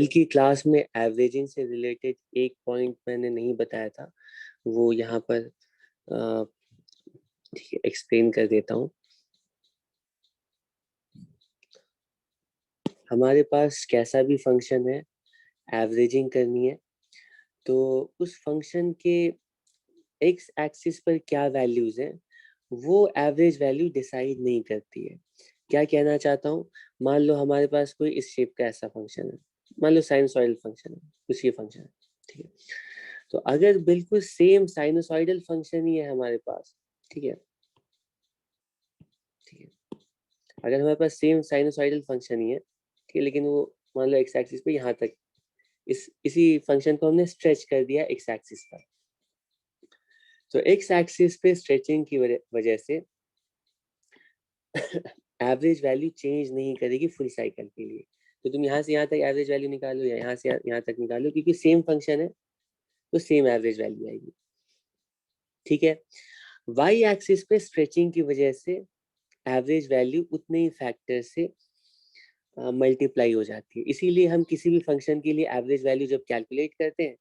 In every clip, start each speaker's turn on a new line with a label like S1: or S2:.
S1: कल की क्लास में एवरेजिंग से रिलेटेड एक पॉइंट मैंने नहीं बताया था, वो यहाँ पर एक्सप्लेन कर देता हूँ। हमारे पास कैसा भी फंक्शन है, एवरेजिंग करनी है तो उस फंक्शन के एक्स एक्सिस पर क्या वैल्यूज हैं वो एवरेज वैल्यू डिसाइड नहीं करती है। क्या कहना चाहता हूँ, मान लो हमारे पास कोई इस शेप का ऐसा फंक्शन है, मान लो साइनसॉइडल फंक्शन है, कुछ ये फंक्शन है, ठीक है। तो अगर बिल्कुल सेम साइनसॉइडल फंक्शन ही है हमारे पास, ठीक है, ठीक है, अगर हमारे पास सेम साइनसॉइडल फंक्शन ही है, ठीक है, लेकिन वो मान लो एक्स एक्सिस पे यहाँ तक इसी फंक्शन को हमने स्ट्रेच कर दिया एक्स एक्सिस पर, तो एक्स एक्सिस पे स्ट्रेचिंग की वजह से एवरेज वैल्यू चेंज नहीं करेगी फुल साइकिल के लिए। तो तुम यहाँ से यहाँ तक एवरेज वैल्यू निकालो या यहाँ से यहाँ तक निकालो, क्योंकि सेम फंक्शन है तो सेम एवरेज वैल्यू आएगी, ठीक है। वाई एक्सिस पे स्ट्रेचिंग की वजह से एवरेज वैल्यू उतने ही फैक्टर से मल्टीप्लाई हो जाती है। इसीलिए हम किसी भी फंक्शन के लिए एवरेज वैल्यू जब कैलकुलेट करते हैं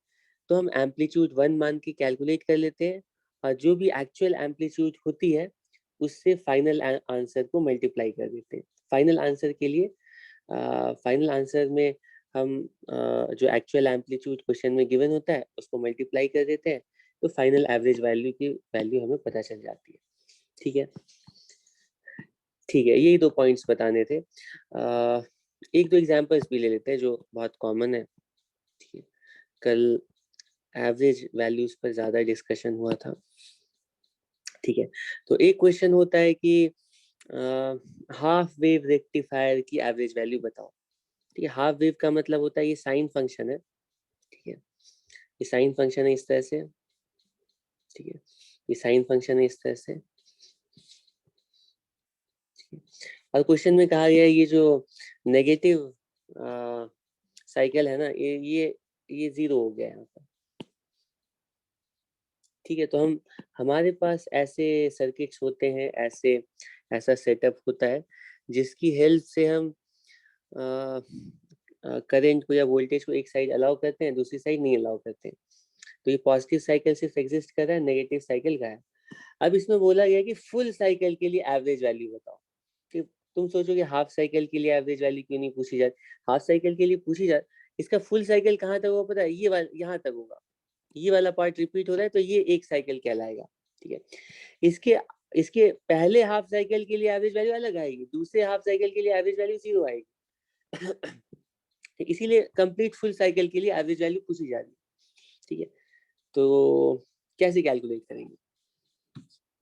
S1: तो हम एम्पलीट्यूड 1 मान के कैलकुलेट कर लेते हैं, और जो भी एक्चुअल एम्पलीट्यूड होती है उससे फाइनल आंसर को मल्टीप्लाई कर देते हैं। फाइनल आंसर के लिए फाइनल आंसर में हम जो एक्चुअल एम्पलीट्यूड क्वेश्चन में गिवन होता है उसको मल्टीप्लाई कर देते हैं, तो फाइनल एवरेज वैल्यू की वैल्यू हमें पता चल जाती है, ठीक है। ठीक है, यही दो पॉइंट्स बताने थे। एक दो एग्जांपल्स भी ले लेते हैं जो बहुत कॉमन है, ठीक है। कल एवरेज वैल्यूज पर ज्यादा डिस्कशन हुआ था, ठीक है। तो एक क्वेश्चन होता है कि हाफ वेव रेक्टिफायर की एवरेज वैल्यू बताओ, ठीक है। हाफ वेव का मतलब होता है ये साइन फंक्शन है, ठीक है, ये साइन फंक्शन है इस तरह से, ठीक है, ये साइन फंक्शन है इस तरह से, और क्वेश्चन में कहा गया है ये जो नेगेटिव साइकिल है ना, ये जीरो हो गया यहाँ पर, ठीक है। तो हम हमारे पास ऐसे सर्किट्स होते हैं, ऐसा सेटअप होता है जिसकी हेल्प से हम करंट को या वोल्टेज को एक साइड अलाउ करते हैं, दूसरी साइड नहीं अलाउ करते हैं। तो ये पॉजिटिव साइकिल सिर्फ एग्जिस्ट कर रहा है, नेगेटिव साइकिल का है। अब इसमें बोला गया कि फुल साइकिल के लिए एवरेज वैल्यू बताओ। कि तुम सोचो कि हाफ साइकिल के लिए एवरेज वैल्यू क्यों नहीं पूछी जाती, हाफ साइकिल के लिए पूछी जाती, इसका फुल साइकिल कहाँ तक होगा पता है, ये वाला यहाँ तक होगा, ये वाला पार्ट रिपीट हो रहा है तो ये एक साइकिल कहलाएगा, ठीक है। इसके इसके पहले हाफ साइकिल के लिए एवरेज वैल्यू अलग आएगी, दूसरे हाफ साइकिल के लिए एवरेज वैल्यू जीरो आएगी। इसीलिए कंप्लीट फुल साइकिल के लिए एवरेज वैल्यू पूछी जा रही है, ठीक है। तो कैसे कैलकुलेट करेंगे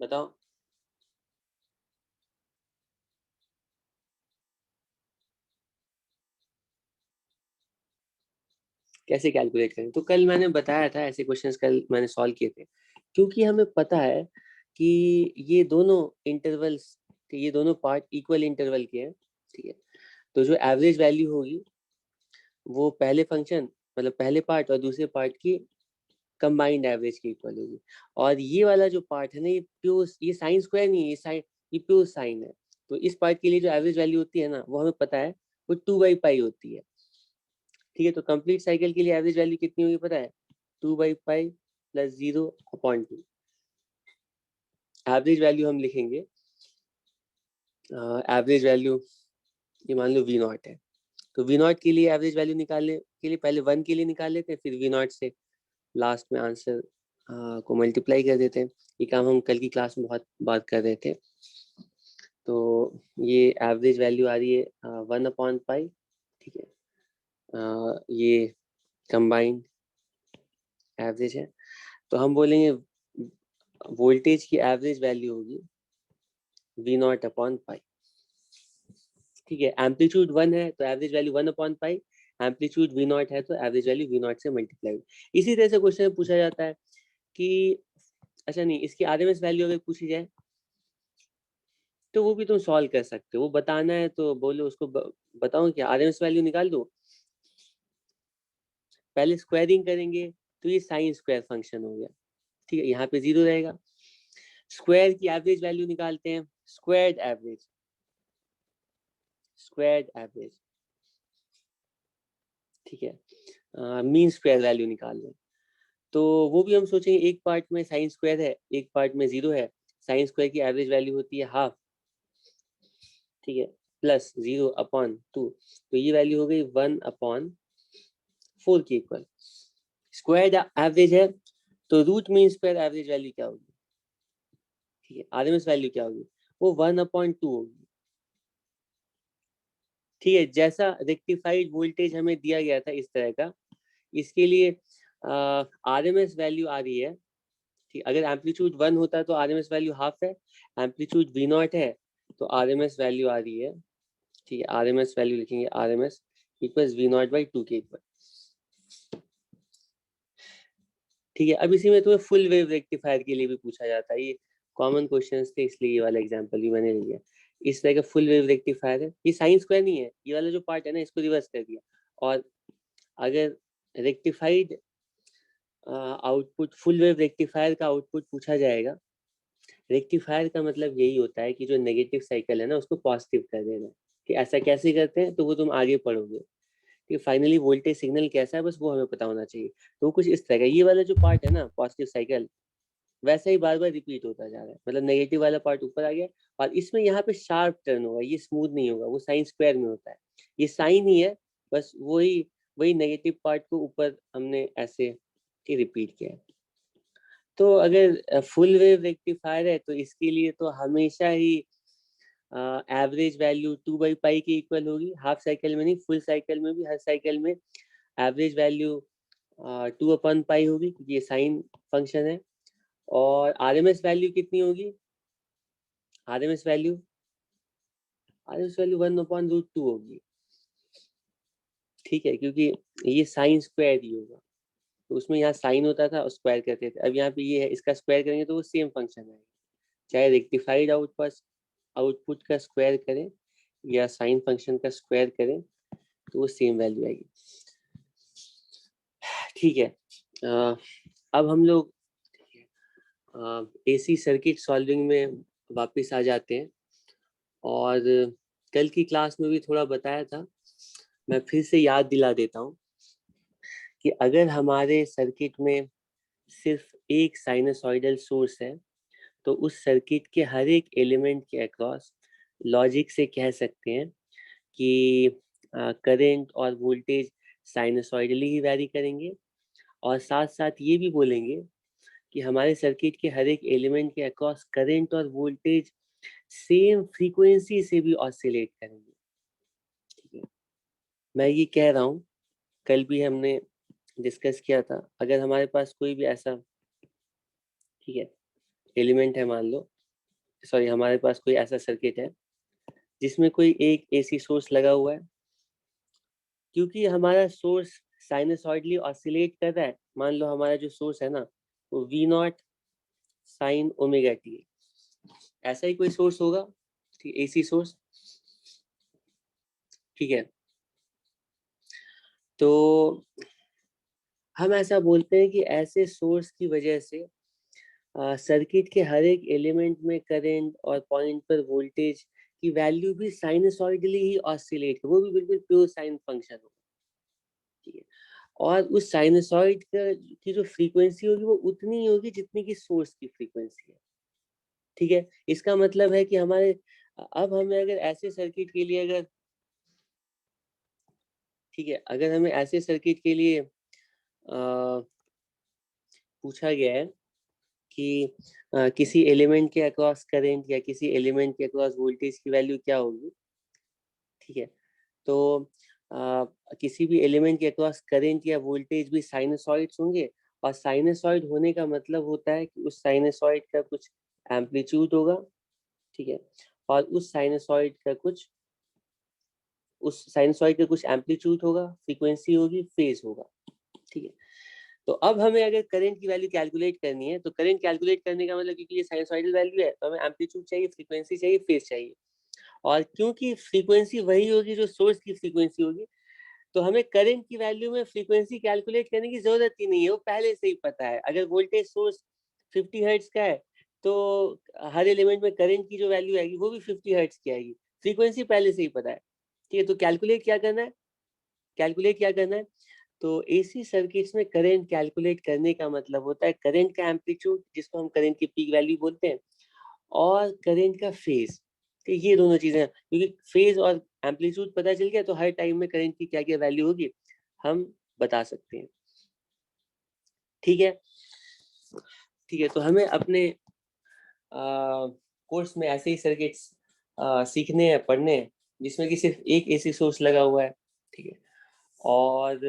S1: बताओ। कैसे कैलकुलेट करें, तो कल मैंने बताया था, ऐसे क्वेश्चंस कल मैंने सॉल्व किए थे, क्योंकि हमें पता है कि ये दोनों इंटरवल्स, ये दोनों पार्ट इक्वल इंटरवल के हैं, ठीक है। तो जो एवरेज वैल्यू होगी वो पहले फंक्शन मतलब पहले पार्ट और दूसरे पार्ट की कंबाइंड एवरेज की इक्वल होगी। और ये वाला जो पार्ट है ना, ये प्योर, ये साइन स्क्वायर नहीं है, ये साइन, ये प्योर साइन है। तो इस पार्ट के लिए जो एवरेज वैल्यू होती है ना, वो हमें पता है, वो 2/पाई होती है, ठीक है। तो कंप्लीट साइकिल के लिए एवरेज वैल्यू कितनी होगी पता है, 2/पाई प्लस 0/2। एवरेज वैल्यू हम लिखेंगे, एवरेज वैल्यू ये मान लो V0 है, तो V0 के लिए एवरेज वैल्यू निकालने के लिए पहले 1 के लिए निकाल लेते हैं, फिर V0 से लास्ट में आंसर को मल्टीप्लाई कर देते हैं। ये काम हम कल की क्लास में बहुत बात कर रहे थे। तो ये एवरेज वैल्यू आ रही है 1/पाई, ठीक है। ये कंबाइंड एवरेज है, तो हम बोलेंगे वोल्टेज की एवरेज वैल्यू होगी V0/पाई, ठीक है। एम्पलीट्यूड 1 है तो एवरेज वैल्यू 1/पाई, एम्पलीट्यूड V0 है तो एवरेज वैल्यू V0 से मल्टीप्लाई। इसी तरह से क्वेश्चन में पूछा जाता है कि अच्छा नहीं, इसकी आरएमएस वैल्यू अगर पूछी जाए तो वो भी तुम सॉल्व कर सकते हो, वो बताना है तो बोलो उसको बताओ क्या आरएमएस वैल्यू निकाल दो। पहले स्क्वायरिंग करेंगे तो ये साइन स्क्वायर फंक्शन हो गया, ठीक है, यहाँ पे जीरो रहेगा। स्क्वायर की एवरेज वैल्यू निकालते हैं, स्क्वायर्ड एवरेज, स्क्वायर्ड एवरेज, ठीक है, मीन स्क्वायर वैल्यू निकाल लें, तो वो भी हम सोचेंगे एक पार्ट में साइन स्क्वायर है, एक पार्ट में 0 है, साइन स्क्वायर की एवरेज वैल्यू होती है हाफ, ठीक है, प्लस 0/2, तो ये वैल्यू हो गई 1/4 के इक्वल। स्क्वायर एवरेज है तो root mean square average value क्या होगी, ठीक है, आरएमएस वैल्यू क्या होगी, वो 1/2 होगी। ठीक है, जैसा रेक्टिफाइड वोल्टेज हमें दिया गया था इस तरह का, इसके लिए आरएमएस वैल्यू आ रही है, ठीक, अगर एम्पलीट्यूड 1 होता है तो आरएमएस वैल्यू हाफ है, एम्पलीट्यूड V0 है तो आरएमएस वैल्यू आ रही है, ठीक है, आरएमएस वैल्यू लिखेंगे आरएमएस इक्वल्स V0/2 के इक्वल। ठीक है, अब इसी में तुम्हें फुल वेव रेक्टिफायर के लिए भी पूछा जाता है, ये कॉमन क्वेश्चंस थे इसलिए ये वाला एग्जांपल भी मैंने लिया। इस तरह का फुल वेव रेक्टिफायर है, ये साइन स्क्वायर नहीं है, ये वाला जो पार्ट है ना इसको रिवर्स कर दिया, और अगर rectified output full wave rectifier का आउटपुट पूछा जाएगा, रेक्टिफायर का मतलब यही होता है कि जो नेगेटिव साइकिल है ना उसको पॉजिटिव कर देना, कि ऐसा कैसे करते हैं तो वो तुम आगे पढ़ोगे, कि फाइनली वोल्टेज सिग्नल कैसा है बस वो हमें पता होना चाहिए। तो कुछ इस तरह का ये वाला जो पार्ट है ना पॉजिटिव साइकिल, वैसा ही बार बार रिपीट होता जा रहा है, मतलब नेगेटिव वाला पार्ट ऊपर आ गया, और इसमें यहाँ पे शार्प टर्न होगा, ये स्मूथ नहीं होगा, वो साइन स्क्वायर में होता है, ये साइन ही है, बस वही वही नेगेटिव पार्ट को ऊपर हमने ऐसे रिपीट किया है। तो अगर फुल वेव रेक्टिफायर है तो इसके लिए तो हमेशा ही एवरेज वैल्यू 2/पाई के इक्वल होगी, हाफ साइकिल में नहीं फुल साइकिल में भी, हर साइकिल में एवरेज वैल्यू 2/पाई होगी क्योंकि ये साइन फंक्शन है। और आरएमएस वैल्यू कितनी होगी, आरएमएस वैल्यू 1/√2 होगी, ठीक है, क्योंकि ये साइन स्क्वायर ही होगा, तो उसमें यहाँ साइन होता था और स्क्वायर करते थे, अब यहाँ पे ये है, इसका स्क्वायर करेंगे तो वो सेम फंक्शन है, चाहे रेक्टिफाइड आउटपुट का स्क्वायर करें या साइन फंक्शन का स्क्वायर करें तो वो सेम वैल्यू आएगी। ठीक है, अब हम लोग एसी सर्किट सॉल्विंग में वापस आ जाते हैं, और कल की क्लास में भी थोड़ा बताया था, मैं फिर से याद दिला देता हूँ कि अगर हमारे सर्किट में सिर्फ एक साइनसॉइडल सोर्स है तो उस सर्किट के हर एक एलिमेंट के अक्रॉस लॉजिक से कह सकते हैं कि करंट और वोल्टेज साइनसॉइडली ही वैरी करेंगे, और साथ साथ ये भी बोलेंगे कि हमारे सर्किट के हर एक एलिमेंट के अक्रॉस करंट और वोल्टेज सेम फ्रीक्वेंसी से भी ऑसिलेट करेंगे। ठीक है, मैं ये कह रहा हूँ, कल भी हमने डिस्कस किया था, अगर हमारे पास कोई भी ऐसा, ठीक है, एलिमेंट है, मान लो, सॉरी, हमारे पास कोई ऐसा सर्किट है जिसमें कोई एक एसी सोर्स लगा हुआ है, क्योंकि हमारा सोर्स साइनसॉइडली ऑसिलेट कर रहा है, मान लो हमारा जो सोर्स है ना वो V0 साइन ओमेगा टी, ऐसा ही कोई सोर्स होगा, ठीक, एसी सोर्स, ठीक है, तो हम ऐसा बोलते हैं कि ऐसे सोर्स की वजह से सर्किट के हर एक एलिमेंट में करंट और पॉइंट पर वोल्टेज की वैल्यू भी साइनसॉइडली ही ऑसिलेट, वो भी बिल्कुल प्योर साइन फंक्शन होगा, ठीक है, और उस साइनसॉइड का की जो फ्रीक्वेंसी होगी वो उतनी ही होगी जितनी की सोर्स की फ्रीक्वेंसी है, ठीक है, इसका मतलब है कि हमारे, अब हमें अगर ऐसे सर्किट के लिए अगर, ठीक है, अगर हमें ऐसे सर्किट के लिए पूछा गया है कि किसी एलिमेंट के अक्रॉस करंट या किसी एलिमेंट के अक्रॉस वोल्टेज की वैल्यू क्या होगी, ठीक है, तो किसी भी एलिमेंट के अक्रॉस करंट या वोल्टेज भी साइनसॉइड्स होंगे, और साइनसॉइड होने का मतलब होता है कि उस साइनसॉइड का कुछ एम्पलीट्यूड होगा, ठीक है, और उस साइनसॉइड का कुछ एम्पलीट्यूड होगा, फ्रीक्वेंसी होगी, फेज होगा, ठीक है। तो अब हमें अगर करंट की वैल्यू कैलकुलेट करनी है, तो करंट कैलकुलेट करने का मतलब, क्योंकि ये साइनसॉइडल वैल्यू है तो हमें एम्पलीट्यूड चाहिए, फ्रीक्वेंसी चाहिए, फेज चाहिए, और क्योंकि फ्रीक्वेंसी वही होगी जो सोर्स की फ्रीक्वेंसी होगी, तो हमें करंट की वैल्यू में फ्रीक्वेंसी कैलकुलेट करने की जरूरत ही नहीं है, वो पहले से ही पता है। अगर वोल्टेज सोर्स 50 हर्ट्ज का है तो हर एलिमेंट में करंट की जो वैल्यू आएगी वो भी 50 हर्ट्ज की आएगी, फ्रीक्वेंसी पहले से ही पता है, ठीक है। तो कैलकुलेट क्या करना है, तो एसी सर्किट्स में करंट कैलकुलेट करने का मतलब होता है करंट का एम्पलीट्यूड, जिसको हम करंट की पीक वैल्यू बोलते हैं, और करंट का फेज। तो ये दोनों चीजें हैं, क्योंकि फेज और एम्पलीट्यूड पता चल गया तो हर टाइम में करंट की क्या क्या वैल्यू होगी हम बता सकते हैं। ठीक है, ठीक है। तो हमें अपने कोर्स में ऐसे ही सर्किट्स सीखने हैं, पढ़ने हैं, जिसमें कि सिर्फ एक एसी सोर्स लगा हुआ है। ठीक है, और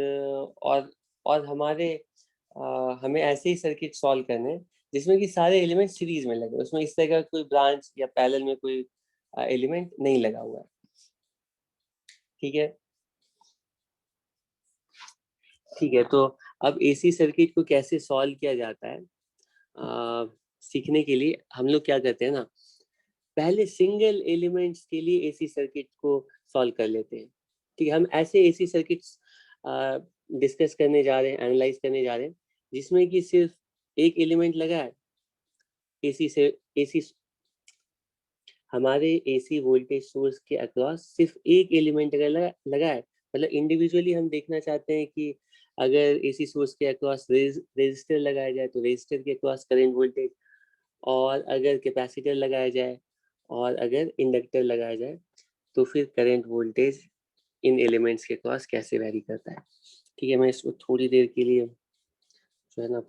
S1: और और हमें ऐसे ही सर्किट सॉल्व करने हैं जिसमें कि सारे एलिमेंट सीरीज में लगे, उसमें इस तरह का कोई ब्रांच या पैरेलल में कोई एलिमेंट नहीं लगा हुआ है। ठीक है, ठीक है। तो अब एसी सर्किट को कैसे सॉल्व किया जाता है सीखने के लिए हम लोग क्या करते हैं ना, पहले सिंगल एलिमेंट्स के लिए एसी सर्किट को सॉल्व कर लेते हैं। ठीक है, हम ऐसे एसी सर्किट्स डिस्कस करने जा रहे हैं, एनालाइज करने जा रहे हैं, जिसमें कि सिर्फ एक एलिमेंट लगा है एसी से एसी, हमारे एसी वोल्टेज सोर्स के अक्रॉस सिर्फ एक एलिमेंट अगर लगा है, मतलब इंडिविजुअली हम देखना चाहते हैं कि अगर एसी सोर्स के अक्रॉस रेजिस्टर लगाया जाए तो रेजिस्टर के अक्रॉस करंट वोल्टेज, और अगर कैपेसिटर लगाया जाए और अगर इंडक्टर लगाया जाए तो फिर करंट वोल्टेज इन एलिमेंट्स के अक्रॉस कैसे वैरी करता है। ठीक है, मैं इसको थोड़ी देर के लिए जो है ना